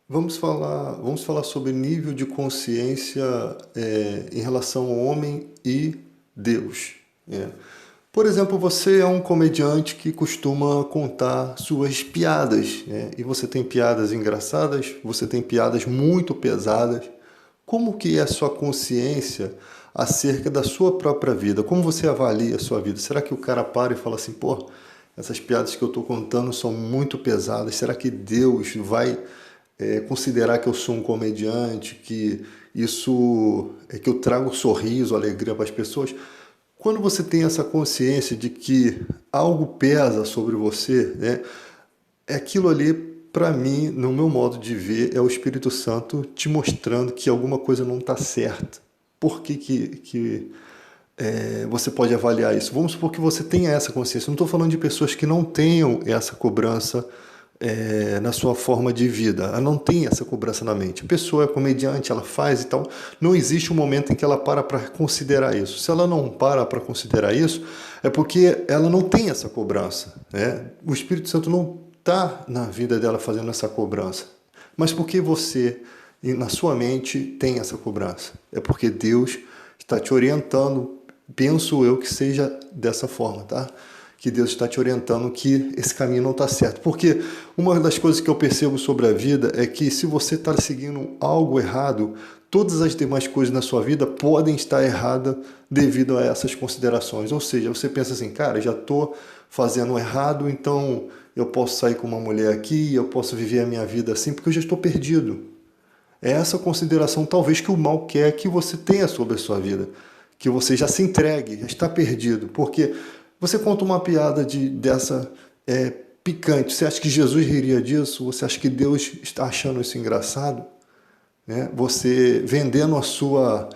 Vamos falar sobre nível de consciência em relação ao homem e Deus. É. Por exemplo, você é um comediante que costuma contar suas piadas, né? E você tem piadas engraçadas, você tem piadas muito pesadas. Como que é a sua consciência acerca da sua própria vida? Como você avalia a sua vida? Será que o cara para e fala assim, pô, essas piadas que eu estou contando são muito pesadas? Será que Deus vai considerar que eu sou um comediante, que isso é que eu trago sorriso, alegria para as pessoas? Quando você tem essa consciência de que algo pesa sobre você, né, é aquilo ali, para mim, no meu modo de ver, é o Espírito Santo te mostrando que alguma coisa não está certa. Por que você pode avaliar isso? Vamos supor que você tenha essa consciência. Eu não estou falando de pessoas que não tenham essa cobrança na sua forma de vida. Ela não tem essa cobrança na mente. A pessoa é comediante, ela faz e tal. Não existe um momento em que ela para considerar isso. Se ela não para considerar isso, é porque ela não tem essa cobrança, né? O Espírito Santo não está na vida dela fazendo essa cobrança. Mas porque você, na sua mente, tem essa cobrança? É porque Deus está te orientando. Penso eu que seja dessa forma, tá? Que Deus está te orientando que esse caminho não está certo. Porque uma das coisas que eu percebo sobre a vida é que se você está seguindo algo errado, todas as demais coisas na sua vida podem estar erradas devido a essas considerações. Ou seja, você pensa assim, cara, já estou fazendo errado, então eu posso sair com uma mulher aqui, eu posso viver a minha vida assim, porque eu já estou perdido. É essa consideração talvez que o mal quer que você tenha sobre a sua vida. Que você já se entregue, já está perdido. Porque você conta uma piada dessa picante, você acha que Jesus riria disso? Você acha que Deus está achando isso engraçado? Né? Você vendendo a sua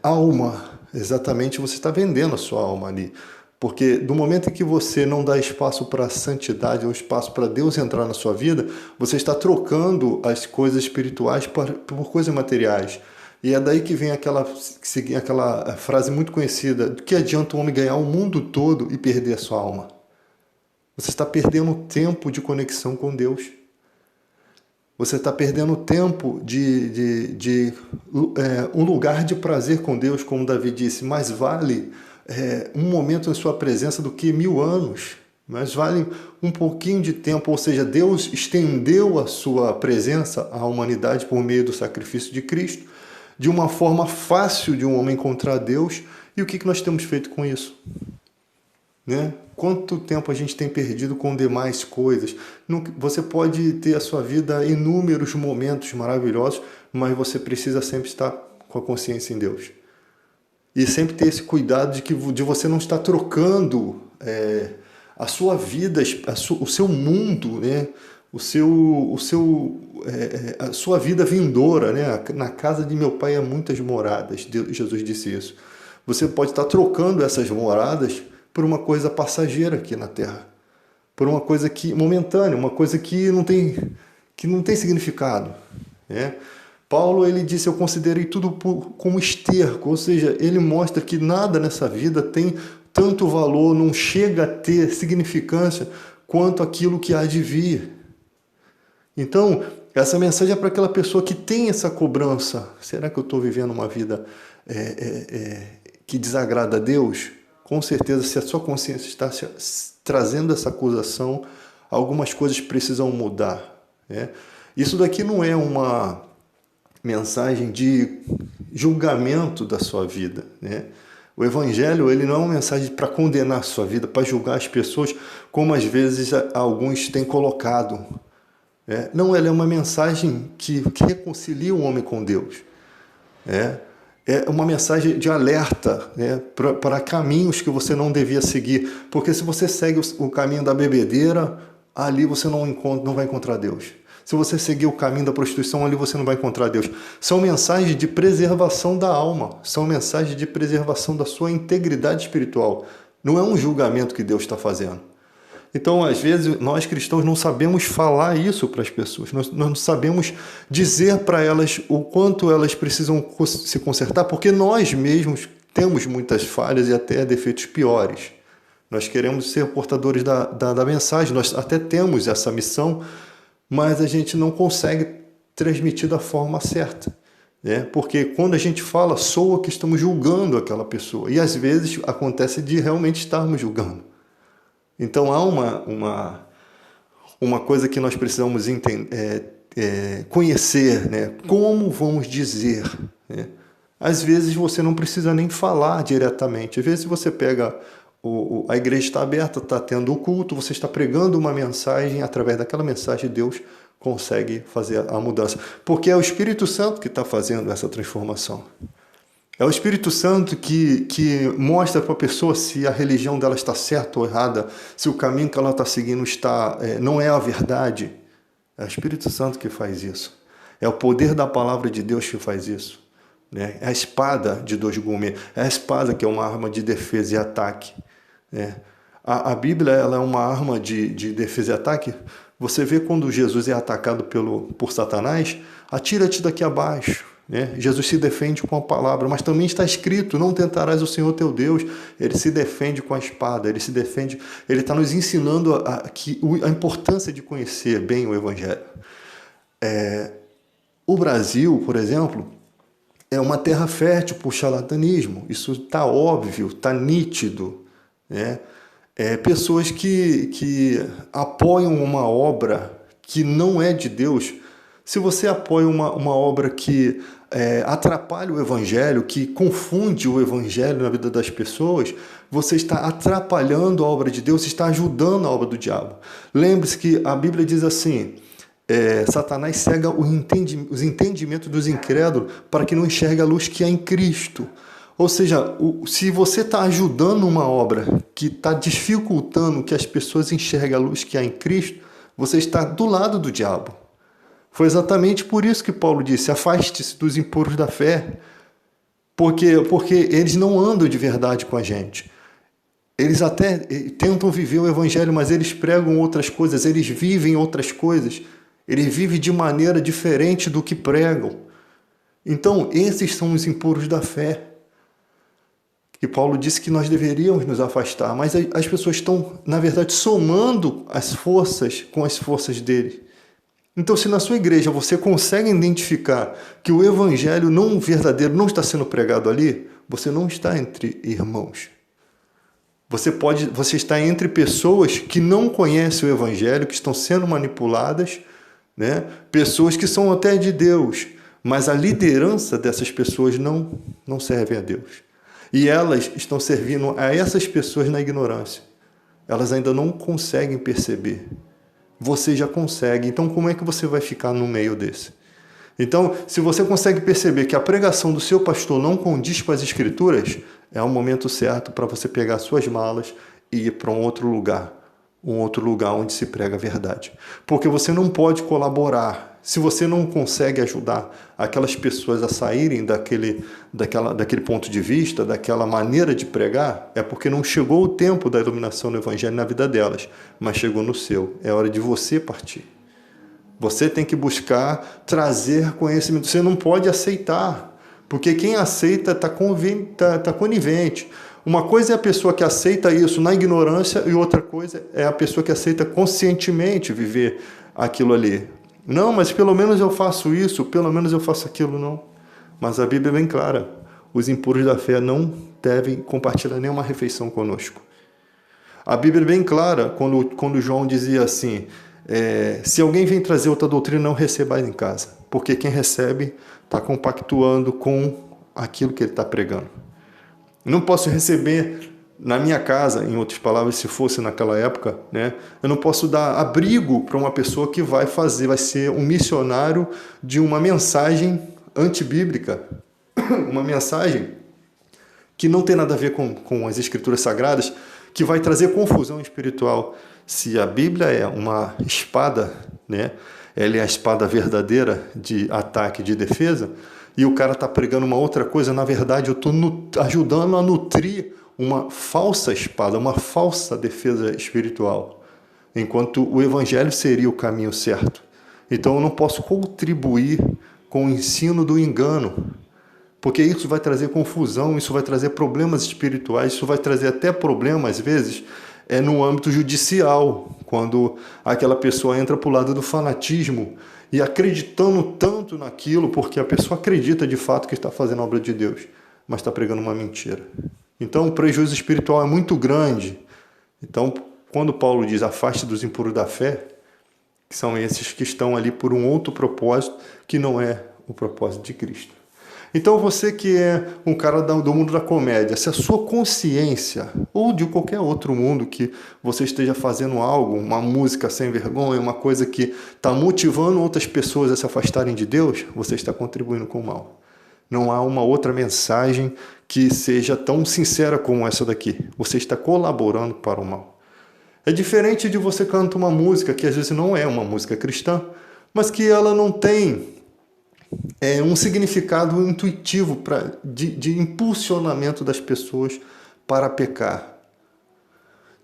alma, exatamente, você está vendendo a sua alma ali. Porque do momento em que você não dá espaço para a santidade, ou espaço para Deus entrar na sua vida, você está trocando as coisas espirituais por coisas materiais. E é daí que vem aquela frase muito conhecida: do que adianta o homem ganhar o mundo todo e perder a sua alma? Você está perdendo tempo de conexão com Deus. Você está perdendo tempo de um lugar de prazer com Deus, como Davi disse. Mais vale um momento em sua presença do que 1000 anos. Mas vale um pouquinho de tempo, ou seja, Deus estendeu a sua presença à humanidade por meio do sacrifício de Cristo, de uma forma fácil de um homem encontrar Deus. E o que nós temos feito com isso? Né? Quanto tempo a gente tem perdido com demais coisas? Você pode ter a sua vida inúmeros momentos maravilhosos, mas você precisa sempre estar com a consciência em Deus. E sempre ter esse cuidado de você não estar trocando a sua vida, o seu mundo, né? A sua vida vindoura, né? Na casa de meu pai há muitas moradas, Jesus disse isso. Você pode estar trocando essas moradas por uma coisa passageira aqui na Terra, por uma coisa momentânea, uma coisa que não tem significado, né? Paulo, ele disse: eu considerei tudo como esterco, ou seja, ele mostra que nada nessa vida tem tanto valor, não chega a ter significância quanto aquilo que há de vir. Então, essa mensagem é para aquela pessoa que tem essa cobrança. Será que eu estou vivendo uma vida que desagrada a Deus? Com certeza, se a sua consciência está trazendo essa acusação, algumas coisas precisam mudar, né? Isso daqui não é uma mensagem de julgamento da sua vida, né? O Evangelho, ele não é uma mensagem para condenar a sua vida, para julgar as pessoas, como às vezes alguns têm colocado. Não, ela é uma mensagem que reconcilia o homem com Deus. É uma mensagem de alerta, né, para caminhos que você não devia seguir. Porque se você segue o caminho da bebedeira, ali você não vai encontrar Deus. Se você seguir o caminho da prostituição, ali você não vai encontrar Deus. São mensagens de preservação da alma. São mensagens de preservação da sua integridade espiritual. Não é um julgamento que Deus está fazendo. Então, às vezes, nós cristãos não sabemos falar isso para as pessoas. Nós não sabemos dizer para elas o quanto elas precisam se consertar, porque nós mesmos temos muitas falhas e até defeitos piores. Nós queremos ser portadores da mensagem, nós até temos essa missão, mas a gente não consegue transmitir da forma certa, né? Porque quando a gente fala, soa que estamos julgando aquela pessoa, e às vezes acontece de realmente estarmos julgando. Então há uma coisa que nós precisamos conhecer, né? Como vamos dizer, né? Às vezes você não precisa nem falar diretamente. Às vezes você pega, a igreja está aberta, está tendo o culto, você está pregando uma mensagem, através daquela mensagem Deus consegue fazer a mudança. Porque é o Espírito Santo que está fazendo essa transformação. É o Espírito Santo que mostra para a pessoa se a religião dela está certa ou errada, se o caminho que ela está seguindo não é a verdade. É o Espírito Santo que faz isso. É o poder da palavra de Deus que faz isso, né? É a espada de dois gumes. É a espada que é uma arma de defesa e ataque, né? A Bíblia, ela é uma arma de defesa e ataque. Você vê quando Jesus é atacado por Satanás, atira-te daqui abaixo, né? Jesus se defende com a palavra, mas também está escrito, não tentarás o Senhor teu Deus. Ele se defende com a espada, ele se defende, ele está nos ensinando a importância de conhecer bem o Evangelho. O Brasil, por exemplo, é uma terra fértil para o charlatanismo, isso está óbvio, está nítido, né? Pessoas que apoiam uma obra que não é de Deus. Se você apoia uma obra que atrapalha o Evangelho, que confunde o Evangelho na vida das pessoas, você está atrapalhando a obra de Deus, está ajudando a obra do diabo. Lembre-se que a Bíblia diz assim, Satanás cega os entendimentos dos incrédulos para que não enxergue a luz que há em Cristo. Ou seja, se você está ajudando uma obra que está dificultando que as pessoas enxerguem a luz que há em Cristo, você está do lado do diabo. Foi exatamente por isso que Paulo disse, afaste-se dos impuros da fé, porque eles não andam de verdade com a gente. Eles até tentam viver o Evangelho, mas eles pregam outras coisas, eles vivem outras coisas, eles vivem de maneira diferente do que pregam. Então, esses são os impuros da fé, que Paulo disse que nós deveríamos nos afastar, mas as pessoas estão, na verdade, somando as forças com as forças dele. Então, se na sua igreja você consegue identificar que o evangelho não verdadeiro não está sendo pregado ali, você não está entre irmãos. Você está entre pessoas que não conhecem o evangelho, que estão sendo manipuladas, né? Pessoas que são até de Deus, mas a liderança dessas pessoas não serve a Deus. E elas estão servindo a essas pessoas na ignorância. Elas ainda não conseguem perceber. Você já consegue. Então, como é que você vai ficar no meio desse? Então, se você consegue perceber que a pregação do seu pastor não condiz com as Escrituras, é o momento certo para você pegar suas malas e ir para um outro lugar onde se prega a verdade. Porque você não pode colaborar. Se você não consegue ajudar aquelas pessoas a saírem daquele ponto de vista, daquela maneira de pregar, é porque não chegou o tempo da iluminação do Evangelho na vida delas, mas chegou no seu. É hora de você partir. Você tem que buscar trazer conhecimento. Você não pode aceitar, porque quem aceita está conivente. Uma coisa é a pessoa que aceita isso na ignorância e outra coisa é a pessoa que aceita conscientemente viver aquilo ali. Não, mas pelo menos eu faço isso, pelo menos eu faço aquilo, não. Mas a Bíblia é bem clara. Os impuros da fé não devem compartilhar nenhuma refeição conosco. A Bíblia é bem clara quando João dizia assim, se alguém vem trazer outra doutrina, não recebais em casa. Porque quem recebe está compactuando com aquilo que ele está pregando. Não posso receber na minha casa, em outras palavras, se fosse naquela época, né? Eu não posso dar abrigo para uma pessoa que vai ser um missionário de uma mensagem antibíblica, uma mensagem que não tem nada a ver com as Escrituras Sagradas, que vai trazer confusão espiritual. Se a Bíblia é uma espada, né? Ela é a espada verdadeira de ataque e de defesa, e o cara está pregando uma outra coisa, na verdade eu estou ajudando a nutrir uma falsa espada, uma falsa defesa espiritual, enquanto o Evangelho seria o caminho certo. Então eu não posso contribuir com o ensino do engano, porque isso vai trazer confusão, isso vai trazer problemas espirituais, isso vai trazer até problemas, às vezes, no âmbito judicial, quando aquela pessoa entra para o lado do fanatismo e acreditando tanto naquilo, porque a pessoa acredita de fato que está fazendo a obra de Deus, mas está pregando uma mentira. Então o prejuízo espiritual é muito grande. Então, quando Paulo diz afaste dos impuros da fé, que são esses que estão ali por um outro propósito, que não é o propósito de Cristo. Então você que é um cara do mundo da comédia, se a sua consciência, ou de qualquer outro mundo que você esteja fazendo algo, uma música sem vergonha, uma coisa que está motivando outras pessoas a se afastarem de Deus, você está contribuindo com o mal. Não há uma outra mensagem que seja tão sincera como essa daqui. Você está colaborando para o mal. É diferente de você cantar uma música que às vezes não é uma música cristã, mas que ela não tem um significado intuitivo de impulsionamento das pessoas para pecar.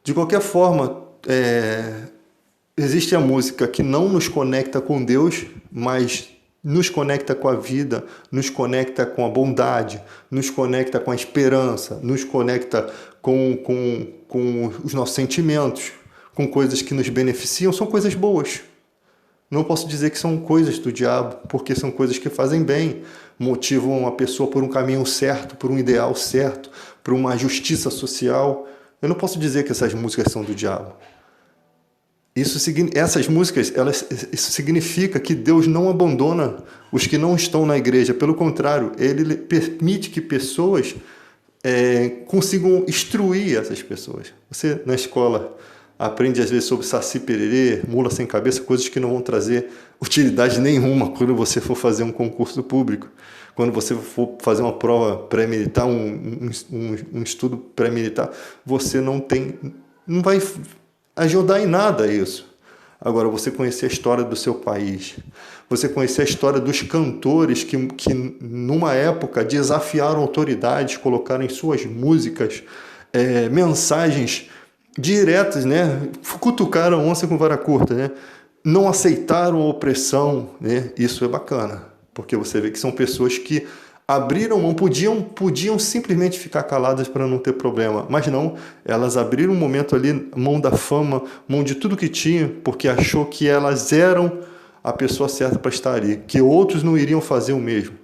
De qualquer forma, existe a música que não nos conecta com Deus, mas nos conecta com a vida, nos conecta com a bondade, nos conecta com a esperança, nos conecta com os nossos sentimentos, com coisas que nos beneficiam, são coisas boas. Não posso dizer que são coisas do diabo, porque são coisas que fazem bem, motivam a pessoa por um caminho certo, por um ideal certo, por uma justiça social. Eu não posso dizer que essas músicas são do diabo. Essas músicas, isso significa que Deus não abandona os que não estão na igreja. Pelo contrário, Ele permite que pessoas consigam instruir essas pessoas. Você, na escola, aprende às vezes sobre saci pererê, mula sem cabeça, coisas que não vão trazer utilidade nenhuma quando você for fazer um concurso público. Quando você for fazer uma prova pré-militar, um estudo pré-militar, você não vai ajudar em nada isso. Agora, você conhecer a história do seu país, você conhecer a história dos cantores que numa época desafiaram autoridades, colocaram em suas músicas mensagens diretas, né? Cutucaram a onça com vara curta, né? Não aceitaram a opressão, né? Isso é bacana, porque você vê que são pessoas que abriram mão, podiam simplesmente ficar caladas para não ter problema, mas não, elas abriram um momento ali, mão da fama, mão de tudo que tinha, porque achou que elas eram a pessoa certa para estar ali, que outros não iriam fazer o mesmo.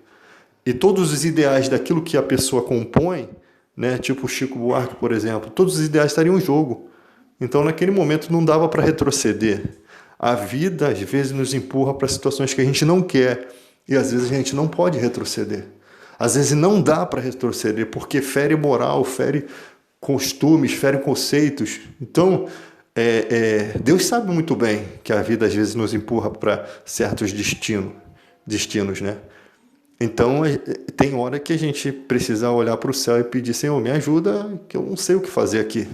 E todos os ideais daquilo que a pessoa compõe, né, tipo Chico Buarque, por exemplo, todos os ideais estariam em jogo. Então, naquele momento, não dava para retroceder. A vida, às vezes, nos empurra para situações que a gente não quer, e às vezes a gente não pode retroceder. Às vezes não dá para retroceder, porque fere moral, fere costumes, fere conceitos. Então, Deus sabe muito bem que a vida às vezes nos empurra para certos destinos, né? Então, tem hora que a gente precisa olhar para o céu e pedir: Senhor, me ajuda, que eu não sei o que fazer aqui.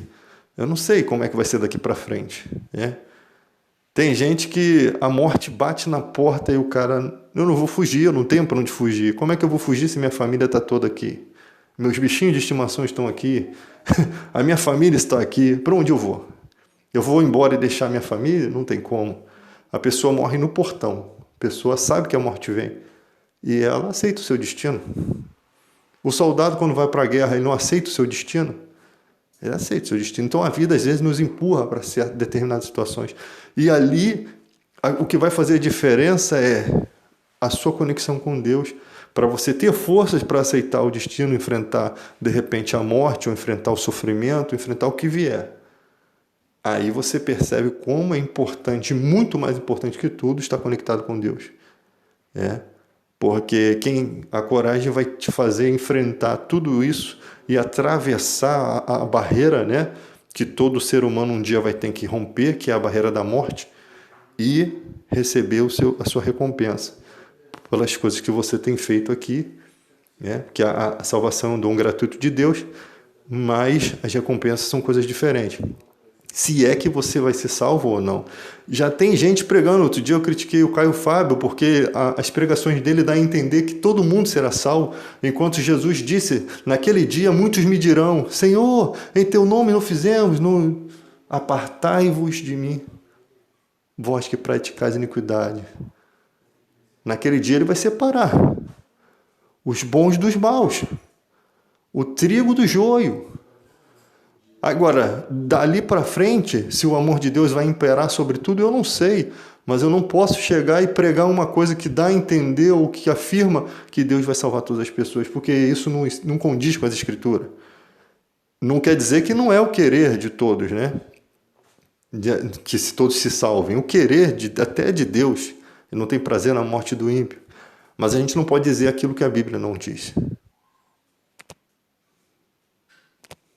Eu não sei como é que vai ser daqui para frente, né? Tem gente que a morte bate na porta e o cara: eu não vou fugir, eu não tenho para onde fugir. Como é que eu vou fugir se minha família está toda aqui? Meus bichinhos de estimação estão aqui, a minha família está aqui, para onde eu vou? Eu vou embora e deixar minha família? Não tem como. A pessoa morre no portão, a pessoa sabe que a morte vem e ela aceita o seu destino. O soldado, quando vai para a guerra, ele não aceita o seu destino? Ele aceita o seu destino. Então a vida às vezes nos empurra para determinadas situações. E ali, o que vai fazer a diferença é a sua conexão com Deus, para você ter forças para aceitar o destino, enfrentar de repente a morte, ou enfrentar o sofrimento, enfrentar o que vier. Aí você percebe como é importante, muito mais importante que tudo, estar conectado com Deus. Porque a coragem vai te fazer enfrentar tudo isso e atravessar a barreira, né, que todo ser humano um dia vai ter que romper, que é a barreira da morte, e receber a sua recompensa pelas coisas que você tem feito aqui, né, que a salvação é um dom gratuito de Deus, mas as recompensas são coisas diferentes. Se é que você vai ser salvo ou não. Já tem gente pregando. Outro dia eu critiquei o Caio Fábio, porque as pregações dele dão a entender que todo mundo será salvo, enquanto Jesus disse: naquele dia muitos me dirão: Senhor, em teu nome não fizemos, apartai-vos de mim, vós que praticais iniquidade. Naquele dia ele vai separar os bons dos maus, o trigo do joio. Agora, dali para frente, se o amor de Deus vai imperar sobre tudo, eu não sei. Mas eu não posso chegar e pregar uma coisa que dá a entender ou que afirma que Deus vai salvar todas as pessoas, porque isso não condiz com as Escrituras. Não quer dizer que não é o querer de todos, né? Que todos se salvem. O querer até de Deus. Ele não tem prazer na morte do ímpio. Mas a gente não pode dizer aquilo que a Bíblia não diz.